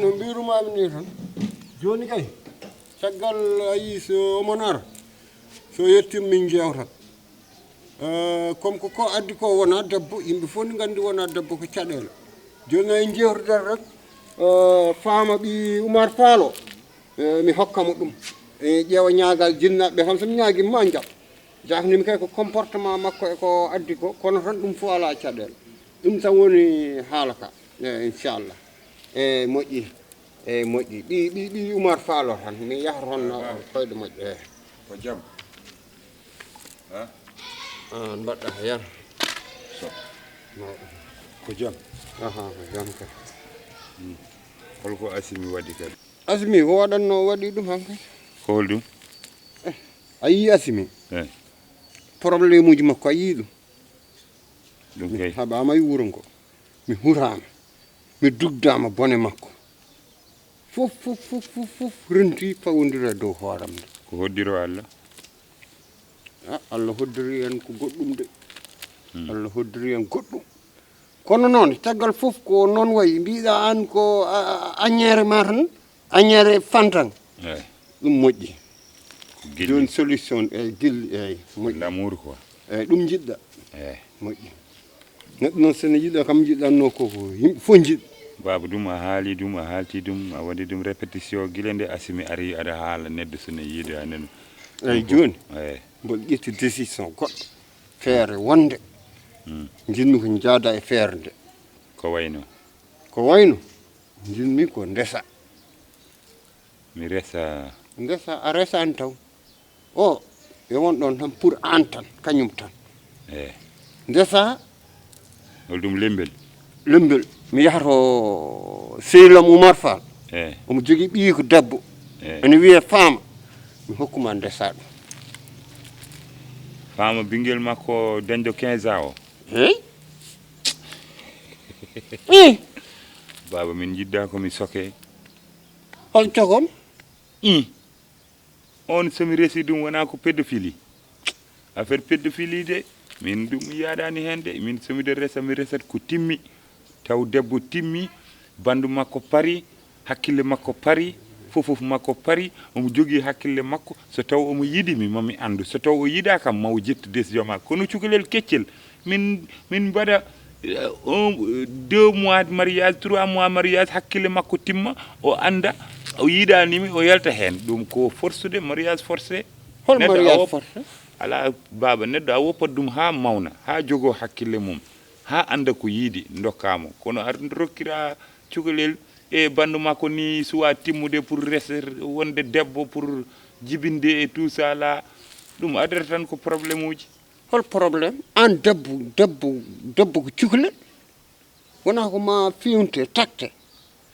no mbirumami ni tan joni kay caggal ayi so omonar so yettim min jewtat comme ko addi ko wona debbo yimɓe fof ne gandi wona debbo ko caɗele joni en jewtodat rek faama ɓi Oumar Fall mi hokkamo ɗum e ƴeewa ñaagal jinnaɓe tan somi ñaaguima jaab jafnimi kay ko comportement makko e ko addi ko kono tan ɗum fof ala caɗele ɗum tan woni haala ka inchallah e moƴƴi e moƴƴi ɓi Oumar Fall tan mi yahata toon koyɗe moƴƴe ko jaam mbaɗɗa yar ko jaam ko jaam kay holko Asimi waɗi kadi Asimi ko waɗanno waɗi ɗum han kay ko hol ɗum a yii Asimi eyi probléme uji makko a yii ɗum kay haɓama e wuro ngo mi hurama mi dugdama bone makko fof renti fawodira e dow hooram nde ko hoddiro Allah Allah hoddiri en ko goɗɗum de Allah hoddiri en goɗɗum kono noon caggal fof ko noon wayi mbiɗa an ko añere ma tan añere fantan eyi ɗum moƴƴi gilli joni solution eyyi gilli eyyi moƴƴi l'amour quoi eyyi ɗum jiɗɗa eyi moƴƴi neɗɗo noon sene yiɗa kam jiɗanno koko yimɓe fof jiɗ baba ɗum a haali ɗum a halti ɗum a waɗi ɗum répétition guila nde Asimi ari aɗa haala neɗɗo sone yiide anen eyyi joni eyi mboɗo ƴetti décision goɗɗo feere wonde jinmi ko jaada e feere nde ko wayno ko wayno jinmi ko ndesa mi resa ndesa a resani taw o e won ɗon tan pour an tan kañum tan eyi ndesa hol ɗum lembel lembel mi yahato sehlam Oumar Fall eyi omo jogui ɓii ko debbo eyi ene wiye faama mi hokkuma ndesa ɗum faama ɓinguel makko dañɗo 15 ans o heyi baba min jidda komi soke hol cogom on somi resi ɗum wona ko pédophilie affaire pédophilie de min ɗum yaɗani hen de min somiɗo resa mi resat ko timmi taw debbo timmi bandu makko pari hakkille makko pari fofof makko pari omo jogui hakkille makko so taw omo yiɗimi mami andu so taw o yiɗa kam mawo jettu décision makko kono cukalel keccel min mbaɗa 2 mois de mariage 3 mois mariage hakkille makko timma o anda o yiɗanimi o yalta hen ɗum ko force de mariage forcé hol mariage forcé ala baba neɗɗo a woppat ɗum ha mawna ha jogo hakkille mum ha anda ko yiiɗi dokkamo kono ar rokkira cukalel e bandu makko ni suwa timmude pour rester wonde debbo pour jibinde et tout ça là ɗum adata tan ko probléme uji hol probléme an debbo ko cukalel wona ko ma fiwnte takte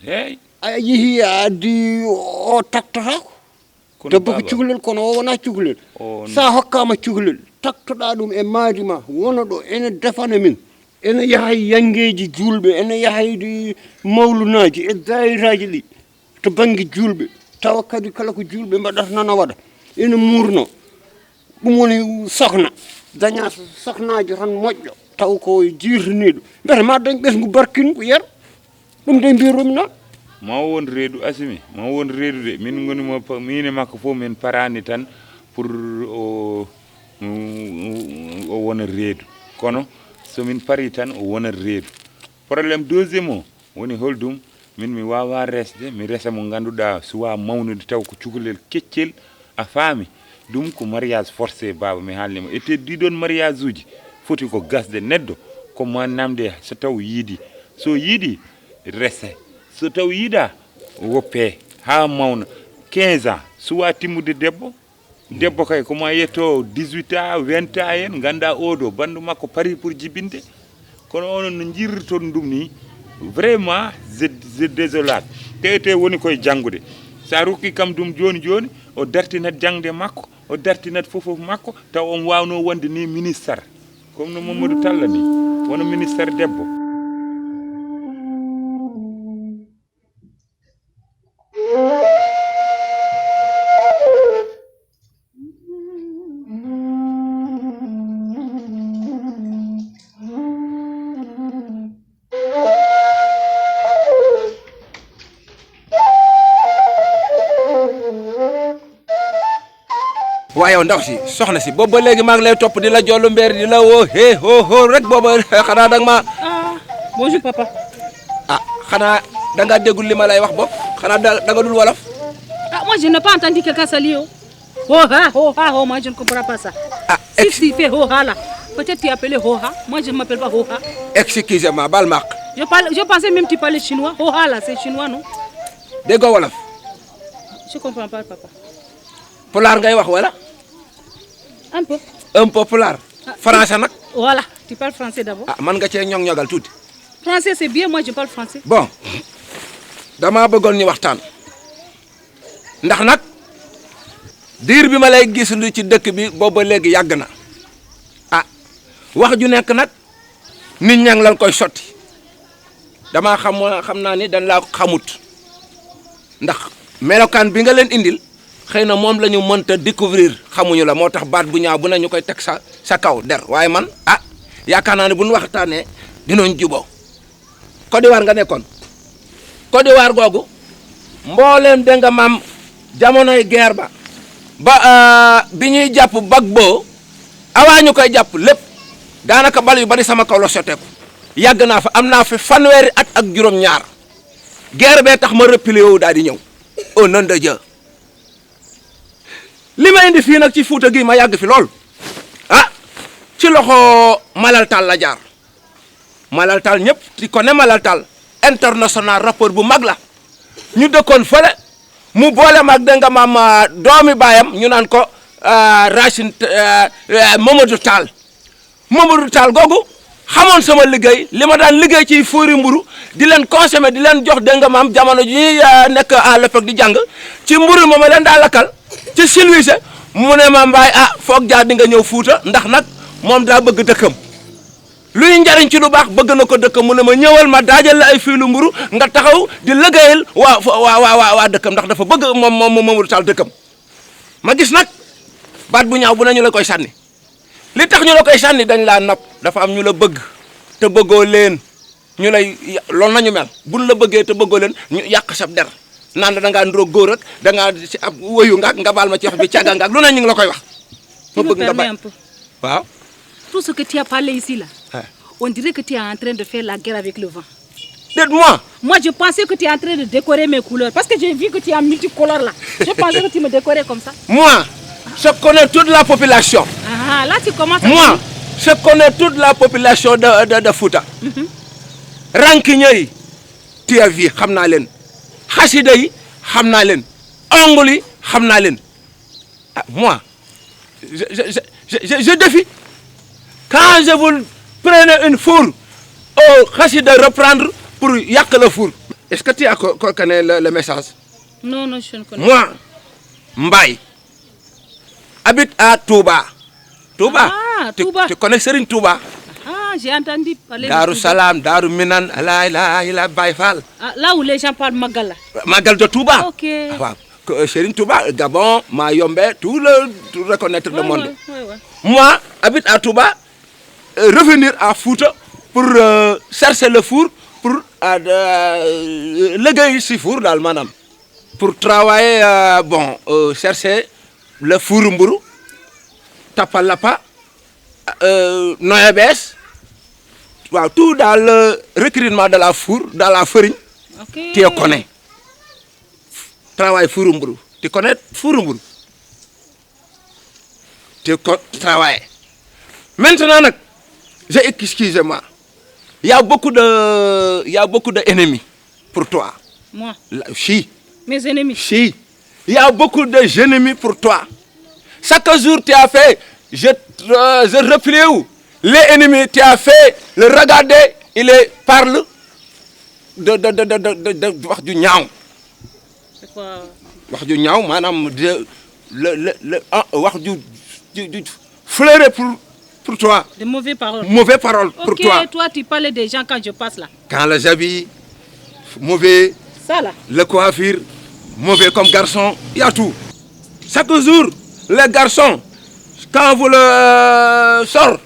eyyi a yeehi a addi o taktotako debbo ko cukalel kono o wona cukalel sa hokkama cukalel taktoɗa ɗum e maadi ma wona ɗo ene defana min ene yahay yangueji julɓe ene yahaydi mawlunaji e dayiraji ɗi to banggue julɓe tawa kadi kala ko julɓe mbaɗata noon a waɗa ene murno ɗum woni sohna daña sohnaji tan moƴƴo taw ko jirtaniɗo mbete ma dañ ɓesgu barkingu yer ɗum de mbirumi noon ma won reedu Asimi ma won reedu de min gonimo mine makko fof min parani tan pour o wona reedu kono somin pari tan o wona reedu probléme deuxiéme o woni holɗum min mi wawa resde mi resa mo ganduɗa suwa mawnude taw ko cukalel keccel a faami ɗum ko mariage forcé baba mi haalnima ete ɗiɗon mariage uji foti ko gasde neɗɗo ko ma namde so taw yiidi so yiiɗi rese so taw yiiɗa woppe ha mawna 15 ans suwa timmude debbo kay ko ma yetto 18 ans 20 ans en ganda oɗo bandu makko pari pour jibinde kono onon no jirton ɗum ni vraiment je désolate te woni koye janggude sa rokki kam ɗum joni o dartinat jangde makko o dartinat fofof makko taw on wawno wonde ni ministére comme no Mamadou Talla ni wono ministére debbo. waaye ndaw si soxna si boobu ba léegi maa ngi lay topp di la jollu mbeer di la woo hee hoo rek booba xanaa danga ma bonjour papa. xanaa danga déggul li ma lay wax bopp xanaa danga dul wolof. Moi je n'ai pas entendu quelqu'un saluer. Oh, moi je ne comprends pas ça. Si tu fais ho-ha là, peut-être tu es appelé ho-ha. Moi je ne m'appelle pas ho-ha. Excusez-moi bal maq. Je pensais même que tu parlais chinois. Ho-ha là, c'est chinois non? déggoo wolof. Je comprends pas papa. pulaar ngay wax wala. un peu pulaar. français nag. Voilà, tu parles français d'abord. man nga cee ñoŋ-ñogal tuuti. Français c'est bien, moi je parle français. bon damaa bëggoon ñu waxtaan ndax nag diir bi ma lay gis lu ci dëkk bi booba léegi yàgg na wax ju nekk nag nit ñaa ngi lan koy sotti damaa xam naa ni dañ laa xamut ndax melokaan bi nga leen indil xëy na moom la ñu mënta découvrir xamuñu la moo tax baat bu ñaaw bu ne ñu koy teg sa kaw der waaye man yaakaar naa ne bu ñu waxtaanee dinañ juboo Côte d'Ivoire nga nekkoon Côte d'Ivoire googu mbooleem dégg nga maam jamonoy guerre ba bi ñuy jàpp Gbagbo awaa ñu koy jàpp lépp daanaka bal yu bari sama kaw la soteeku yàgg naa fa am naa fi fanweeri at ak juróom-ñaar guerre bee tax ma replié wu daal di ñëw au nom de Dieu li ma indi fii nag ci Fuuta gi ma yàgg fi lool ci loxo Malal Tall la jaar Malal Tall ñëpp ci ko ne Malal Tall international rappeur bu mag la ñu dëkkoon fële mu boole mag da nga maam doomi baayam ñu naan ko Racine Mamadou Tall googu xamoon sama liggéey li ma daan liggéey ci fóori mburu di leen consommer di leen jox da nga maam jamono ji ñuy nekk à l'époque di jàng ci mburu ma leen daa lakkal ci silwise mu ne ma mbaay foog jaar di nga ñëw Fuuta ndax nag moom daa bëgg dëkkam luy njariñ ci lu baax bëgg na ko dëkkam mu ne ma ñëwal ma daajal la ay fiilu mburu nga taxaw di liggéeyal waa dëkkam ndax dafa bëgg moom Mamadou Tall dëkkam ma gis nag baat bu ñaaw bu ne ñu la koy sànni li tax ñu la koy sànni dañ laa napp dafa am ñu la bëgg te bëggoo leen ñu lay loolu nañu mel buñ la bëggee te bëggoo leen ñu yàq sab der naan da ngaa ndróog góor ak da ngaa ci ab wëyu nga baal ma ci wax bi càgga ngaak lu ne ñu ngi la koy wax ma bëgg nga bay waaw. Tout ce que tu as parlé ici là, on dirait que tu es en train de faire la guerre avec le vent. Dites-moi. Moi je pensais que tu es en train de décorer mes couleurs parce que j'ai vu que tu es en multicolore là. Je pensais que tu me décorais comme ça. Moi, je connais toute la population. Là tu commences à... Moi, je connais toute la population de Fouta. Rancunier yi tu as vu xam naa leen xasida yi xam naa leen ongul yi xam naa leen moi je défie quand je vous prenez une four au xasida reprendre pour yàq le four. Est-ce que tu as connais le message? Non, je ne connais pas. Moi, Mbaye, habite à Touba. Touba. Touba. Tu connais Serigne Touba? J'ai entendu parler de Darou Touba. Salam, Darou Minan, la Baye Fall. Là où les gens parlent Magal. Magal de Touba. Ok. Serigne Touba, Gabon, Mayombe, tout reconnaître le monde. Ouais. Moi, habite à Touba, revenir à Fouta pour chercher le four, pour léguer si four dans le manam. Pour travailler, chercher le four mburu, tapalapa, noyabès, tout dans le recrutement de la four, dans la farine. Okay. Tu connais. Travail four mburu. Tu connais four mburu? Tu travailles. Maintenant, excusez-moi. Il y a beaucoup d'ennemis pour toi. Moi, Si. mes ennemis. Si. Il y a beaucoup d'ennemis pour toi. Chaque jour, tu as fait, je replie où les ennemis, tu as fait, le regarder, il parle de wax ju ñaaw. C'est quoi? Wax ju ñaaw, maanaam wax ju fleurer pour toi. De mauvaises paroles. Mauvaise parole pour Ok, toi. toi, tu parles des gens quand je passe là. Quand les habits, mauvais, Ça là. le coiffure, mauvais comme garçon, il y a tout. Chaque jour, les garçons, quand vous le sortez,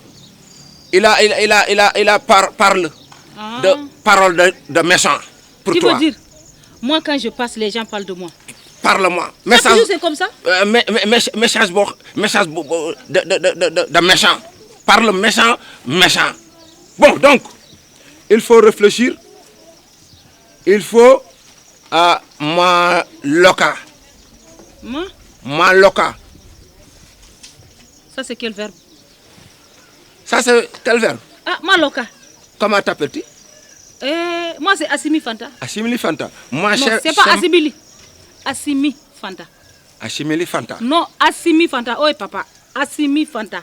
parle Ah. de paroles de méchants pour Tu toi. veux dire, moi quand je passe, les gens parlent de moi. Parle-moi. Ça, toujours c'est comme ça? Message de méchant. Parle méchant. Bon, donc, il faut réfléchir. Il faut maloka. Moi? Maloka. Ça c'est quel verbe? Ça, c'est quel verbe? Ah, maloka. Comment t'appelles-tu? Moi c'est Assimi Fanta. Assimili Fanta. Moi, Non, c'est pas Assimili. Assimi Fanta. Assimili Fanta. Non, Assimi Fanta. Oh papa, Assimi Fanta.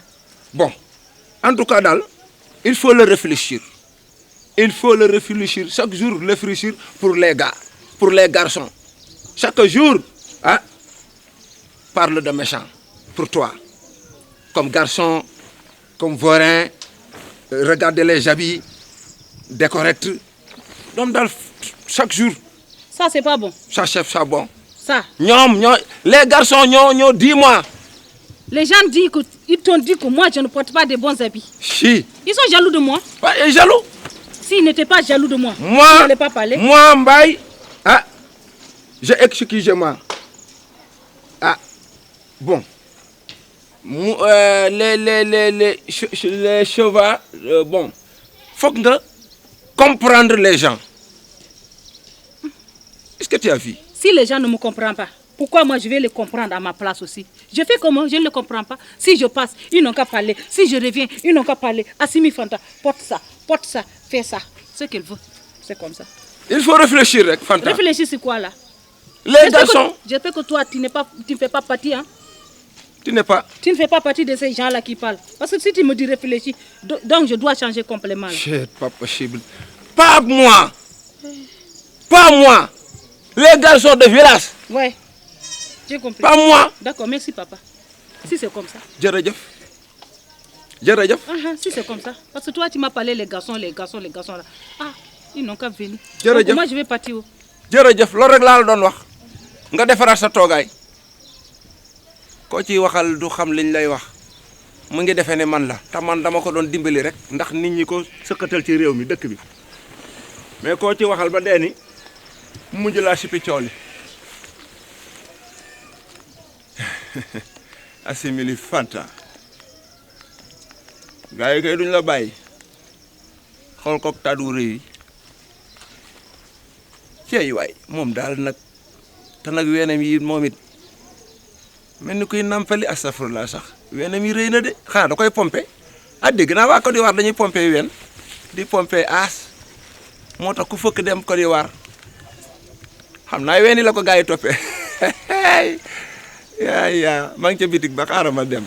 Bon, en tout cas, il faut le réfléchir. Il faut le réfléchir. Chaque jour, réfléchir pour les gars, pour les garçons. Chaque jour, parle de méchant pour toi. Comme garçon, comme vorin, regardez les habits, décorrects. Donc, chaque jour, Ça c'est pas bon. ça chef ça bon. Ça. Les garçons, dis-moi. Les gens disent que, ils t'ont dit que moi je ne porte pas de bons habits. Si. Ils sont jaloux de moi. Ouais, jaloux. S'ils n'étaient pas jaloux de moi, Moi, ils n'allaient pas parler. moi, Mbaye, j'ai excusez-moi. Bon. Les chevaux, bon. Faut que comprendre les gens. Est-ce que tu as vu? Si les gens ne me comprennent pas, pourquoi moi je vais les comprendre à ma place aussi? Je fais comment? Je ne les comprends pas. Si je passe, ils n'ont qu'à parler. Si je reviens, ils n'ont qu'à parler. Assimi Fanta, porte ça, fais ça. Ce qu'elle veut, c'est comme ça. Il faut réfléchir, Fanta. Réfléchis, c'est quoi là? Les garçons, J'espère que toi, tu ne fais pas partie. Hein? tu n'es pas. Tu ne fais pas partie de ces gens-là qui parlent. Parce que si tu me dis réfléchis, donc je dois changer complètement. Là. C'est pas possible. Pas moi. Pas moi. Les garçons de village. Ouais, j'ai compris. Pas moi. D'accord, merci papa. Si c'est comme ça. Jërëjëf. Si c'est comme ça. Parce que toi, tu m'as parlé les garçons là. Ah, ils n'ont qu'à venir. Jërëjëf. Donc, moi, je vais partir. Jërëjëf loolu rek laa la doon wax nga defaraat sa toogaay koo ciy waxal du xam liñ lay wax mu ngi defee ne man la te man dama ko doon dimbali rek ndax nit ñi ko sëkkatal ci réew mi dëkk bi mais koo ci waxal ba dee ni mujj laa sippi cooli Assimili Fanta gars yi kay duñ la bàyyi xool ko tàddu réew yi ceey waay moom daal nag te nag weenam yi moom it mel ni kuy nampali astafurlah sax weenam yi rëy na de xanaa da koy pompe dégg naa waa Côte d'Ivoire dañuy pompe ween di pompe aas moo tax ku fëkk dem Côte d'Ivoire xam naa ween yi la ko gars yi toppee yaa maa ngi ca bitig ba xaaral ma dem